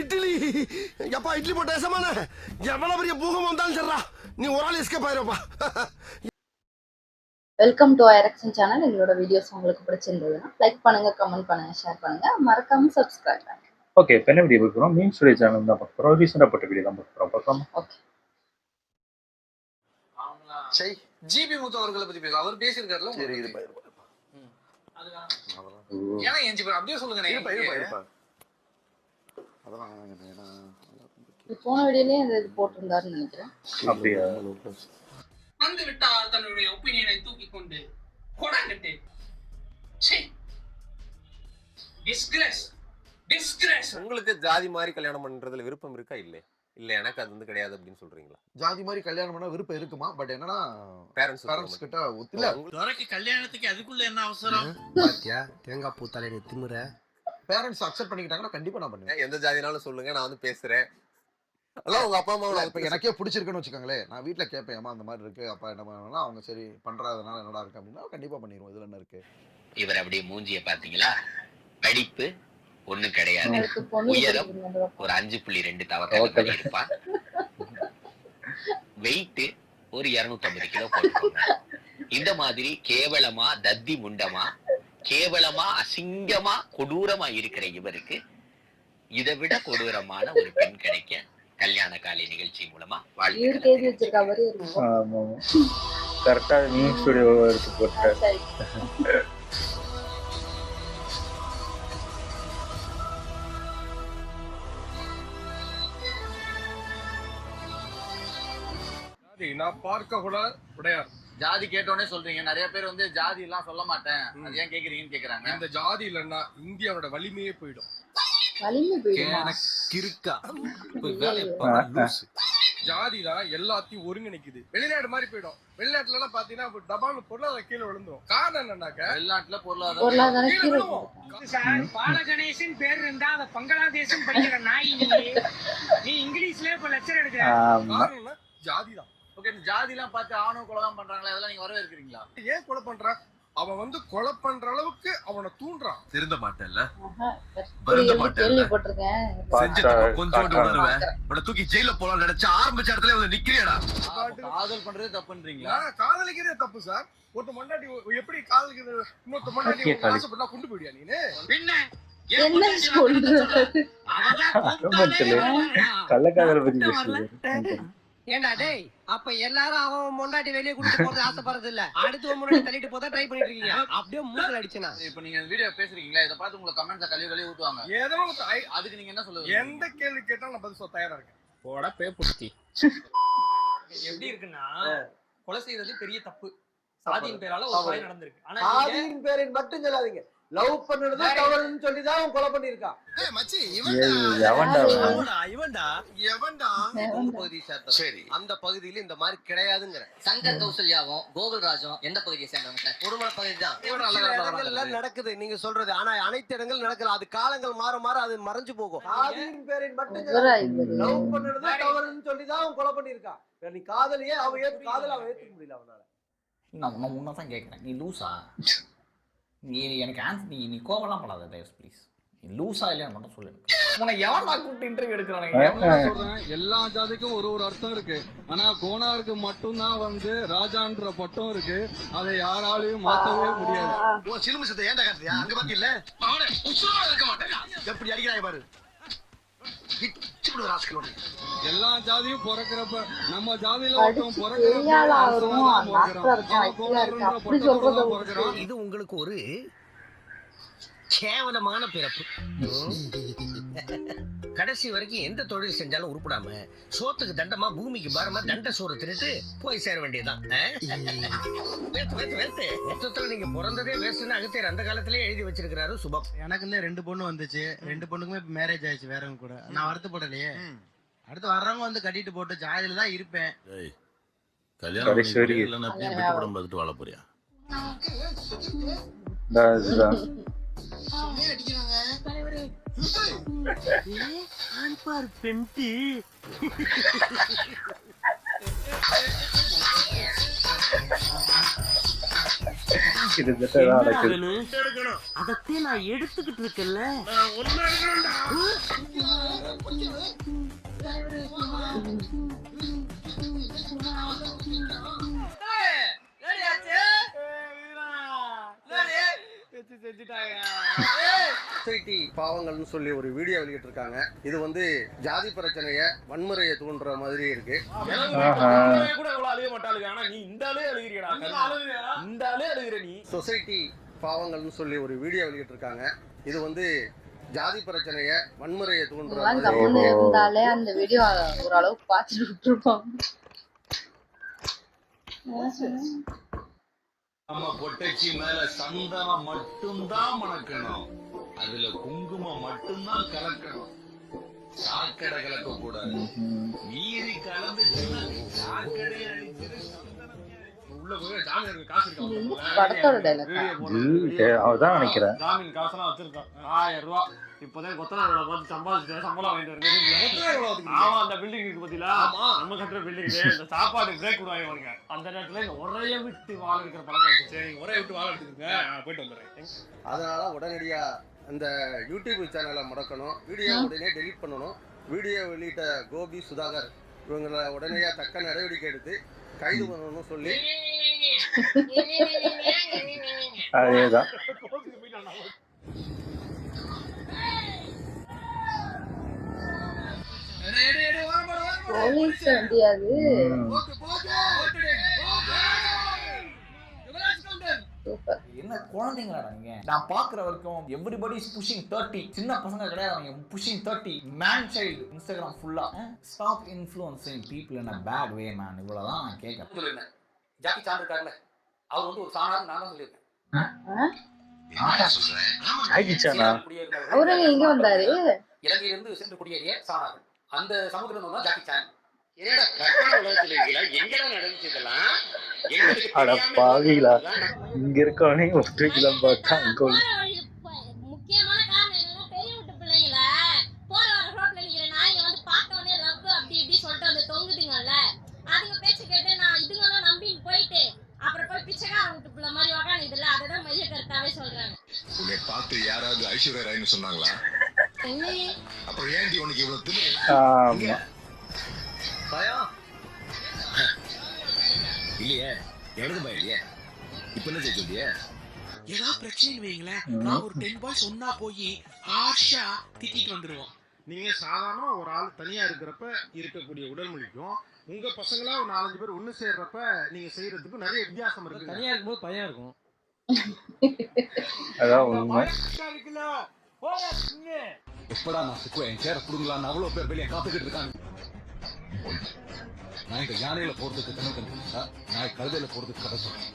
இட்லி எப்பா இட்லி போட்ட ஏசமான எவ்வளவு பெரிய பூகம் வந்தாலும் சரிடா நீ ஒரு ஆள் எஸ்கேப் ஆயிருப்பா. வெல்கம் டு ஐரக்ஷன் சேனல். எங்களோட வீடியோஸ் உங்களுக்கு பிடிச்சிருந்ததுன்னா லைக் பண்ணுங்க, கமெண்ட் பண்ணுங்க, ஷேர் பண்ணுங்க, மறக்காம சப்ஸ்கிரைப் பண்ணுங்க. ஓகே, இப்போ என்ன வீடியோ பார்க்குறோம்? மீன் ஸ்டுடியோ சேனல் தான் பார்க்குறோம். ரீசெண்டாக போட்ட வீடியோ தான் பார்க்குறோம். ஓகே, சரி ஜிபி முத்து அவர்களை பத்தி பேசுவோம். அவர் பேசியிருக்காருல. சரி இது பாரு. ஏன்னா என் ஜிபி அப்படியே சொல்லுங்க. போன வீடியோலயே இந்த இது போட்டிருந்தாருன்னு நினைக்கிறேன். அப்படியா? வந்து விட்டார் தன்னுடைய ஒப்பீனியனை தூக்கி கொண்டு கோடாங்கட்டு. உங்களுக்கு ஜாதி மாதிரி கல்யாணம் பண்றதுல விருப்பம் இருக்கா? இல்ல எனக்கு அது வந்து கிடையாது அப்படின்னு சொல்றீங்களா? ஜாதி மாதிரி கல்யாணம் பண்ண விருப்பம் இருக்குமா? பட் என்னன்னா பேரண்ட்ஸ் கிட்ட ஒத்துல. துரைக்கு கல்யாணத்துக்கு அதுக்குள்ள என்ன அவசரம்? பாத்தியா தேங்காய் பூ தலையில திமிர. பேரண்ட்ஸ் அக்செப்ட் பண்ணிக்கிட்டாங்கன்னா கண்டிப்பா நான் பண்ணுவேன். எந்த ஜாதினாலும் சொல்லுங்க, நான் வந்து பேசுறேன். அதெல்லாம் உங்க அப்பா அம்மா இப்ப எனக்கே பிடிச்சிருக்குன்னு வச்சுக்கோங்களேன், நான் வீட்டுல கேட்பேன், அம்மா அந்த மாதிரி இருக்கு, அப்பா என்ன பண்ணா அவங்க சரி பண்றதுனால என்னடா இருக்கு அப்படின்னா கண்டிப்பா பண்ணிடுவோம். இதுல என்ன இருக்கு? இவர் அப்படியே மூஞ்சிய பாத்தீங்களா? படிப்பு ஒண்ணு கிடையாது, உயரம் ஒரு 5.2 தவறு இருப்பான், வெயிட் ஒரு 250 கிலோ போட்டுக்கோங்க. இந்த மாதிரி கேவலமா தத்தி முண்டமா கேவலமா அசிங்கமா கொடூரமா இருக்கிற இவருக்கு இதை விட கொடூரமான ஒரு பெண் கிடைக்க கல்யாண காலை நிகழ்ச்சி மூலமா கரெக்டா மீன் ஸ்டுடியோ எடுத்து போட்டேன். நான் பார்க்க கூட உடையார். ஜாதி கேட்டோன்னே சொல்றீங்க. நிறைய பேர் வந்து ஜாதி எல்லாம் சொல்ல மாட்டேன், அது ஏன் கேக்குறீங்கன்னு கேக்குறாங்க. இந்த ஜாதி இல்லைன்னா இந்தியாவோட வலிமையே போயிடும். ஜாதிதான் எல்லாத்தையும் ஒருங்கிணைக்குது. வெளிநாடு மாதிரி போயிடும். வெளிநாட்டுல எல்லாம் பாத்தீங்கன்னா டபால் பொருளாதார கீழே விழுந்துரும். காரணம் என்னன்னாக்க வெளிநாட்டுல பொருளாதாரம் பாலகணேசன் பேர் இருந்தா அத பங்களாதேசம் படிக்கிற நாய். நீ இங்கிலீஷ்ல இப்ப லெக்சர் எடுக்கிற. காரணம் ஜாதிதான். ஓகே, ஜாதி எல்லாம் பார்த்து ஆணவ கொலை தான் பண்றாங்களே, அதெல்லாம் நீங்க வரவேற்கிறீங்களா? ஏன் கொலை பண்றான்? அவன் வந்து கொலை பண்ற அளவுக்கு அவனை தூண்டுறான். திருந்த மாட்டேன்ல, கேள்விப்பட்டிருக்கேன். கொஞ்சோண்டு உணர்வேன், உன்னை தூக்கி ஜெயில போலாம் நினைச்சா ஆரம்பிச்ச இடத்துல வந்து நிக்கிறியடா. காதல் பண்றதே தப்புன்றீங்களா? காதலிக்கிறதே தப்பு சார். ஒருத்த மண்டாட்டி எப்படி காதலிக்கிறது? இன்னொருத்த மண்டாட்டி ஆசைப்பட்டா கொண்டு போயிடியா நீனு? பின்ன என்ன சொல்றது? கள்ளக்காதல் பத்தி பேசுறது. ஏண்டா டேய், அப்ப எல்லாரும் அவன் முன்னாடி வெளியே கூட்டிட்டு போறது ஆசைப்படுறது இல்ல, அடுத்து முன்னாடி தள்ளிட்டு போதா ட்ரை பண்ணிட்டு இருக்கீங்க. அப்படியே மூக்கல அடிச்சனா. இப்ப நீங்க வீடியோ பேசுறீங்களா, இத பார்த்து உங்களுக்கு கமெண்ட்ஸ் கழுவி ஊத்துவாங்க. ஏதோ அதுக்கு நீங்க என்ன சொல்லுவீங்க? எந்த கேள்வி கேட்டாலும் நான் பதில் சொல்ல தயாரா இருக்கேன். போடா பேப்புட்டி. எப்படி இருக்குன்னா, கொலை செய்யறது பெரிய தப்பு. சாதியின் பேரால ஒரு கொலை நடந்திருக்கு. ஆனா சாதியின் பேரில் மட்டும் சொல்லாதீங்க, லவ் பண்ணுறது தவறுன்னு சொல்லி தான் கொலை பண்ணிருக்கான். ஏய் மச்சி, சரி, அந்த பகுதியில இந்த மாதிரி கிடையாதுங்கிற. சங்கர் கௌசல்யாவும் கோகுல்ராஜும் எந்த பகுதியை சேர்ந்தவங்க சார்? ஒரு மலை பகுதி தான் நடக்குது நீங்க சொல்றது. ஆனா அனைத்து இடங்கள் நடக்கல. அது காலங்கள் மாற மாற அது மறைஞ்சு போகும். சாதியின் பேரில் மட்டும் லவ் பண்ணுறது தவறுன்னு சொல்லி தான் கொலை பண்ணிருக்கான். நீ காதலியே அவ காதல அவ ஏத்துக்க முடியல அவனால. நான் உன்னதான் கேட்கிறேன், நீ லூசா? நீ எனக்கு ஆன்சர், நீ கோவலாம் படாத தயவு ப்ளீஸ். நீ லூசா இல்லையான்னு மட்டும் சொல்லு. உன்னை எவன்டா கூப்பிட்டு இன்டர்வியூ எடுக்கிறானுங்க? எல்லா ஜாதிக்கும் ஒரு அர்த்தம் இருக்கு. ஆனா கோனாருக்கு மட்டும்தான் வந்து ராஜான்ற பட்டம் இருக்கு. அதை யாராலையும் மாத்தவே முடியாது. சிலுமிசத்தை ஏன்டா காட்டுறியா? அங்க பாத்தி இல்ல அவனை உசுரோட இருக்க மாட்டேன். எப்படி அடிக்கிறாய் பாரு. எல்லா ஜாதியும் பிறக்கிறப்ப நம்ம ஜாதியில இது உங்களுக்கு ஒரு கேவலமான பிறப்பு. கடைசி வரைக்கும் எந்த தொழில் செஞ்சாலும் உருப்படாம சோத்துக்கு தண்டமா பூமிக்கு பாரமா தண்ட சோறு தின்னுட்டு போய் சேர வேண்டியதுதான். மொத்தத்துல நீங்க பிறந்ததே வேஸ்ட்னு அகத்தியர் அந்த காலத்திலேயே எழுதி வச்சிருக்கிறாரு சுபம். எனக்கு 2 பொண்ணு வந்துச்சு, 2 பொண்ணுக்குமே மேரேஜ் ஆயிடுச்சு வேறவங்க கூட. நான் வருத்தப்படலையே. அடுத்து வர்றவங்க வந்து கட்டிட்டு போட்டு ஜாதியில தான் இருப்பேன். கல்யாணம் பார்த்துட்டு வாழ போறியா? பெண்டி கிட்டத்தட்ட தான் நடக்குது. அதத்தையும் நான் எடுத்துக்கிட்டு இருக்கேன்ல. சொசைட்டி பாவங்கள்னு சொல்லி ஒரு வீடியோ வெளியிட்டு இருக்காங்க. இது வந்து ஜாதி பிரச்சனைய வன்முறையை தூண்டுற மாதிரி இருக்கு. சொசைட்டி பாவங்கள்னு சொல்லி ஒரு வீடியோ வெளியிட்டு இருக்காங்க. இது வந்து ஜாதி பிரச்சனைய வன்முறையை தூண்டுற கம்முன்னு இருந்தாலே அந்த வீடியோ ஓரளவுக்கு பார்த்துட்டு விட்டுருப்பாங்க. நம்ம பொட்டைச்சி மேல சந்தனம் மட்டும்தான் மணக்கணும், அதுல குங்குமம் மட்டும்தான் கலக்கணும். சாக்கடை கலக்க கூடாது. மீறி கலந்துச்சுன்னா சாக்கடை அடிச்சிரு. உள்ள போய் ஜாமீன் காசு படத்தோட டைலாக் அவதான் நினைக்கிறேன். ஜாமீன் காசுலாம் வச்சிருக்கோம் 1000 ரூபா. இப்பதான் கொத்தனாரோட பார்த்து சம்பாதிச்சு சம்பளம் வாங்கிட்டு வருது. ஆமா, அந்த பில்டிங் இருக்கு பத்தியா, நம்ம கட்டுற பில்டிங். இந்த சாப்பாடு பிரேக் விடுவாங்க. அந்த நேரத்துல இந்த ஒரே விட்டு வாழ இருக்கிற பழக்கம். சரி, ஒரே விட்டு வாழ எடுத்துக்கோங்க, போயிட்டு வந்துடுறேன். அதனால உடனடியா அந்த யூடியூப் சேனலை முடக்கணும், வீடியோ உடனே டெலீட் பண்ணணும். வீடியோ வெளியிட்ட கோபி சுதாகர் இவங்களை உடனடியா தக்க நடவடிக்கை எடுத்து கைது பண்ணணும்னு சொல்லி அதேதான். போலீஸ் வண்டியாது. என்ன குழந்தைங்களா நீங்க? நான் பாக்குற வரைக்கும் எவ்ரிபடி இஸ் புஷிங் 30. சின்ன பசங்க கிடையாது, புஷிங் 30. மேன் சைல்டு இன்ஸ்டாகிராம் ஃபுல்லா. Stop influencing people in a bad way man. இவ்வளவுதான் நான் கேட்கறேன். சொல்லிருந்தேன். ஜாக்கி சான் இருக்காருல்ல, அவர் வந்து ஒரு சாணார் நான் தான் சொல்லியிருக்கேன். அவரு எங்க வந்தாரு? இலங்கையிலிருந்து சென்று குடியேறிய சாணார். அந்த சமுத்திரம் தான் ஜாக்கி சான். என்னடா கற்பனை உலகத்துல எங்கடா நடந்துச்சு இதெல்லாம்? அட பாவிகளா, இங்க இருக்கவனே ஒற்றுக்கலாம் பார்த்தா அங்க முக்கியமான காரணம் என்னன்னா பெரிய விட்டு பிள்ளைங்கள போற வர ரோட்ல நிக்கிற நாய்ங்க வந்து பார்த்தவனே லவ் அப்படி இப்படி சொல்லிட்டு வந்து தொங்குதுங்கல்ல, அதுங்க பேச்சு கேட்டு நான் இதுங்கெல்லாம் நம்பின்னு போயிட்டு அப்புறம் போய் பிச்சைக்கார விட்டு பிள்ளை மாதிரி உக்காந்துதுல, அததான் மைய கருத்தாவே சொல்றாங்க. உன்னை பார்த்து யாராவது ஐஸ்வர்யா ராய்னு சொன்னாங்களா? அப்புறம் ஏன்டி உனக்கு இவ்வளவு திமிரு? இல்லையே, எனக்கு பயம் இல்லையே. இப்ப என்ன செய்ய சொல்லியே? ஏதாவது பிரச்சனை வைங்களேன், நான் ஒரு 10 பாய்ஸ் ஒன்னா போய் ஹார்ஷா திட்டிட்டு வந்துருவோம். நீங்க சாதாரண ஒரு ஆள் தனியா இருக்கிறப்ப இருக்கக்கூடிய உடல் மொழிக்கும் உங்க பசங்களா ஒரு 4-5 பேர் ஒண்ணு சேர்றப்ப நீங்க செய்யறதுக்கு நிறைய வித்தியாசம் இருக்கு. தனியா இருக்கும்போது பயம் இருக்கும். அதான் உண்மை. எப்படா நான் சிக்குவேன், என் சேர புடுங்கலான்னு அவ்வளவு பேர் வெளியே காத்துக்கிட்டு இருக்காங்க. நான் இந்த யானையில போறதுக்கு கணக்கு, நான் கழுதையில போறதுக்கு கதை சொல்றேன்.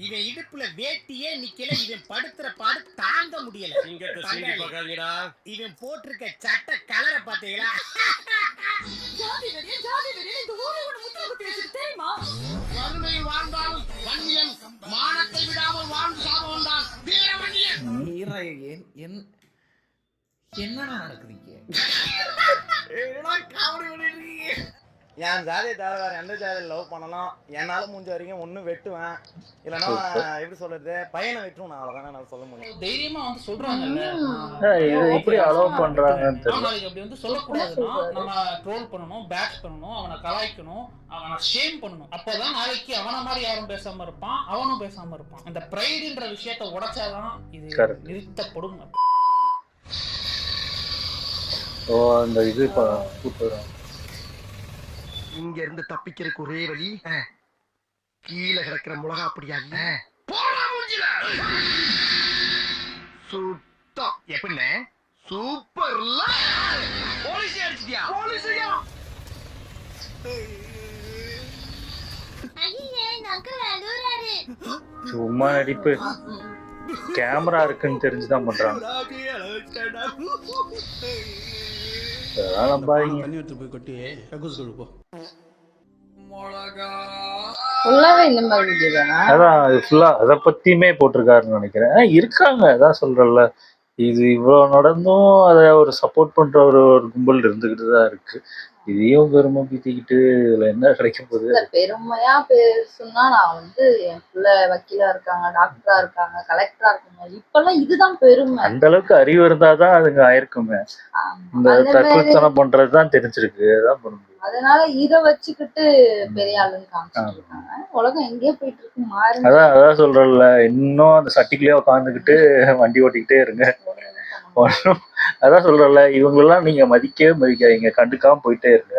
இவன் இடுப்புல வேட்டியே நிக்கல, இவன் படுத்துற பாடு தாங்க முடியல. இவன் போட்டிருக்க சட்டை கலரை பாத்தீங்களா? வறுமையில் வாழ்ந்தாலும் வன்னியன், மானத்தை விடாமல் வாழ்ந்து சாபம் தான் வீரவன்னியன். என்னடா நடக்குதுங்க? என் ஜாதியை தவிர வேற எந்த ஜாதியில் லவ் பண்ணலாம் என்னால முடிஞ்ச வரைக்கும் ஒண்ணு வெட்டுவேன், இல்லைன்னா எப்படி சொல்றது பையனை வெட்டுவேன். அவ்வளவுதானே நான் சொல்ல முடியும். தைரியமா வந்து சொல்றாங்கல்ல, எப்படி அலோவ் பண்றாங்கன்னு தெரியல. நாளைக்கு அப்படி வந்து சொல்லக்கூடாதுன்னா நம்ம ட்ரோல் பண்ணணும், பேக் பண்ணணும், அவனை கலாய்க்கணும், அவனை ஷேம் பண்ணணும். அப்பதான் நாளைக்கு அவனை மாதிரி யாரும் பேசாம இருப்பான், அவனும் பேசாம இருப்பான். அந்த பிரைடுன்ற விஷயத்தை உடைச்சாதான் இது நிறுத்தப்படும். ஓ, அந்த இது கூப்பிடுறோம். இங்க இருந்து தப்பிக்கிறதுக்கு ஒரே வழி கீழே கிடக்கிற மிளகா அப்படியா இல்ல சுத்தம் எப்படின்னு சூப்பர்ல போலீஸ் அடிச்சிட்டியா? போலீஸ்யா சும்மா நடிப்பு. கேமரா இருக்குன்னு தெரிஞ்சுதான் பண்றாங்க. தண்ணி எடுத்து போய் கொட்டி கக்கூஸ் கொடு போ. அதான் ஃபுல்லா அத பத்தியுமே போட்டிருக்காருன்னு நினைக்கிறேன். இருக்காங்க, அதான் சொல்றல, இது இவ்வளவு நடந்தும் அதை ஒரு சப்போர்ட் பண்ற ஒரு கும்பல் இருந்துகிட்டு தான் இருக்கு. இதையும் பெருமை பீத்திக்கிட்டு இதுல என்ன கிடைக்க போகுது? இல்ல பெருமையா பேசுனா நான் வந்து என் பிள்ளை வக்கீலா இருக்காங்க, டாக்டரா இருக்காங்க, கலெக்டரா இருக்காங்க. இப்பெல்லாம் இதுதான் பெருமை. அந்த அளவுக்கு அறிவு இருந்தாதான் அதுங்க ஆயிருக்குமே. இந்த அந்த மாதிரி தற்குறித்தனம் பண்றதுதான் தெரிஞ்சிருக்கு. அதான் பண்ண முடியும். அதனால இத வச்சுக்கிட்டு பெரிய ஆளுன்னு காமிச்சிட்டு இருக்காங்க. உலகம் எங்கேயோ போயிட்டு இருக்கு, மாறுங்க. அதான் சொல்றேன்ல, இன்னும் அந்த சட்டிக்குள்ளேயே உட்காந்துக்கிட்டு வண்டி ஓட்டிக்கிட்டே இருங்க. அதான் சொல்றேன்ல, இவங்களெல்லாம் நீங்க மதிக்கவே மதிக்காதீங்க, கண்டுக்காம போயிட்டே இருங்க.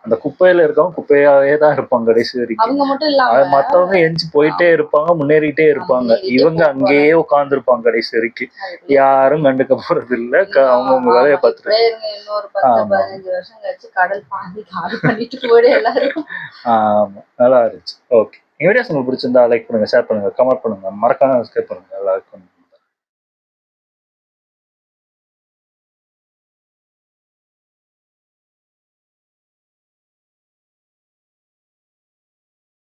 அந்த குப்பையில இருக்கவங்க குப்பையாவே தான் இருப்பாங்க கடைசி வரைக்கும். அவங்க மட்டும் இல்லாம மத்தவங்க எஞ்சி போயிட்டே இருப்பாங்க, முன்னேறிட்டே இருப்பாங்க. இவங்க அங்கேயே உட்கார்ந்துருப்பாங்க கடைசி வரைக்கும். யாரும் கண்டுக்க போறது இல்ல. அவங்கவுங்க வேலையை பார்த்துட்டு இன்னொரு 10-15 வருஷம் கழிச்சு கடல் பாதி காலி பண்ணிட்டு போயிடு எல்லாரும். ஆமா, நல்லா இருந்துச்சு. ஓகே, வீடியோஸ் உங்களுக்கு பிடிச்சிருந்தா லைக் பண்ணுங்க, ஷேர் பண்ணுங்க, கமெண்ட் பண்ணுங்க, மறக்காம சப்ஸ்கிரைப் பண்ணுங்க. எல்லாருக்கும்